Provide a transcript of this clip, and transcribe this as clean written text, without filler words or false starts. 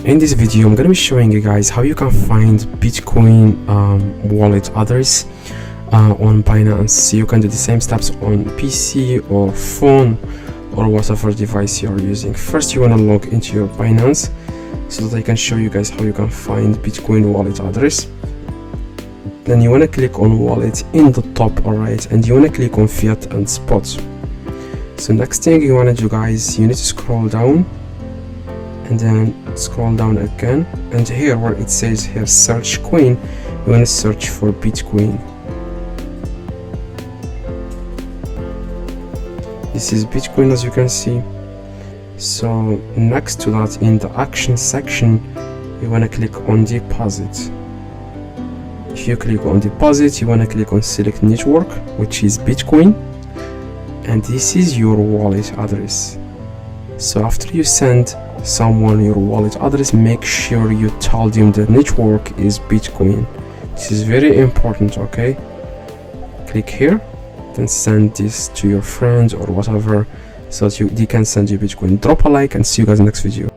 In this video I'm gonna be showing you guys how you can find Bitcoin wallet address on Binance. You can do the same steps on PC or phone or whatever device you're using. First, you want to log into your Binance so that I can show you guys how you can find Bitcoin wallet address. Then you want to click on wallet in the top right, and you want to click on fiat and spot. So next thing you want to do, guys, you need to scroll down and then scroll down again, and here where it says here search coin, you want to search for Bitcoin. This is Bitcoin, as you can see. So next to that, in the action section, you want to click on deposit. If you click on deposit, you want to click on select network, which is Bitcoin, and this is your wallet address. So after you send someone your wallet address, make sure you tell them the network is Bitcoin. This is very important, okay? Click here, then send this to your friends or whatever so that they can send you Bitcoin. Drop a like and see you guys in the next video.